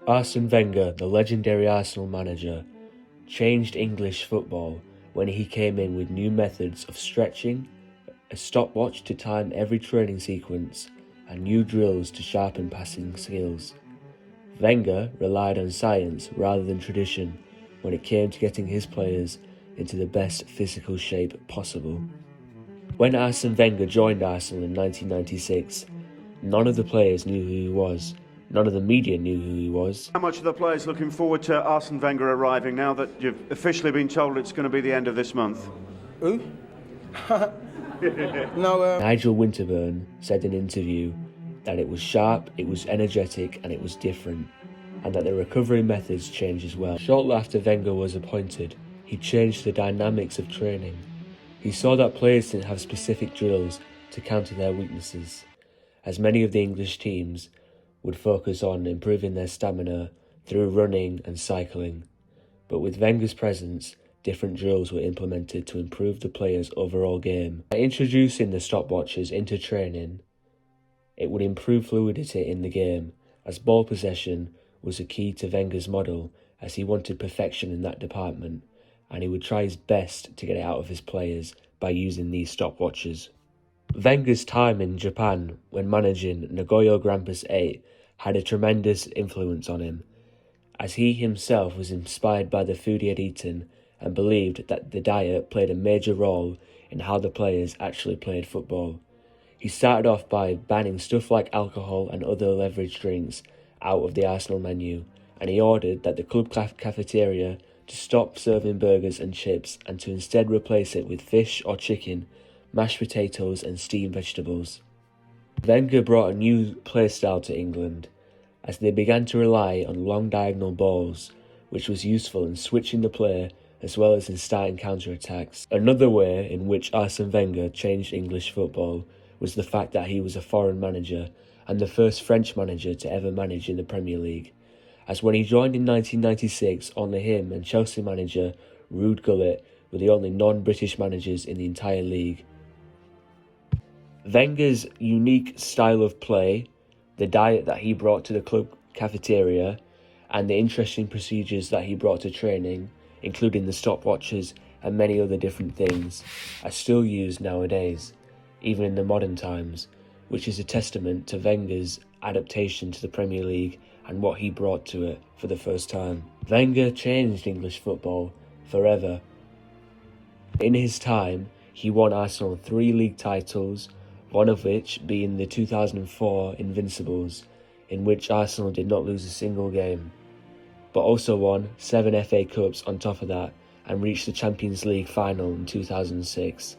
Arsene Wenger, the legendary Arsenal manager, changed English football when he came in with new methods of stretching, a stopwatch to time every training sequence, and new drills to sharpen passing skills. Wenger relied on science rather than tradition when it came to getting his players into the best physical shape possible. When Arsene Wenger joined Arsenal in 1996, none of the players knew who he was. None of the media knew who he was. How much are the players looking forward to Arsene Wenger arriving now that you've officially been told it's going to be the end of this month? Who? No. Nigel Winterburn said in an interview that it was sharp, it was energetic, and it was different, and that the recovery methods changed as well. Shortly after Wenger was appointed, he changed the dynamics of training. He saw that players didn't have specific drills to counter their weaknesses, as many of the English teams would focus on improving their stamina through running and cycling. But with Wenger's presence, different drills were implemented to improve the players' overall game. By introducing the stopwatches into training, it would improve fluidity in the game, as ball possession was a key to Wenger's model, as he wanted perfection in that department, and he would try his best to get it out of his players by using these stopwatches. Wenger's time in Japan when managing Nagoya Grampus 8 had a tremendous influence on him, as he himself was inspired by the food he had eaten and believed that the diet played a major role in how the players actually played football. He started off by banning stuff like alcohol and other leveraged drinks out of the Arsenal menu, and he ordered that the club cafeteria to stop serving burgers and chips and to instead replace it with fish or chicken, mashed potatoes and steamed vegetables. Wenger brought a new play style to England, as they began to rely on long diagonal balls, which was useful in switching the play as well as in starting counter-attacks. Another way in which Arsene Wenger changed English football was the fact that he was a foreign manager and the first French manager to ever manage in the Premier League, as when he joined in 1996, only him and Chelsea manager Ruud Gullit were the only non-British managers in the entire league. Wenger's unique style of play, the diet that he brought to the club cafeteria, and the interesting procedures that he brought to training, including the stopwatches and many other different things, are still used nowadays, even in the modern times, which is a testament to Wenger's adaptation to the Premier League and what he brought to it for the first time. Wenger changed English football forever. In his time, he won Arsenal 3 league titles, one of which being the 2004 Invincibles, in which Arsenal did not lose a single game, but also won 7 FA Cups on top of that and reached the Champions League final in 2006.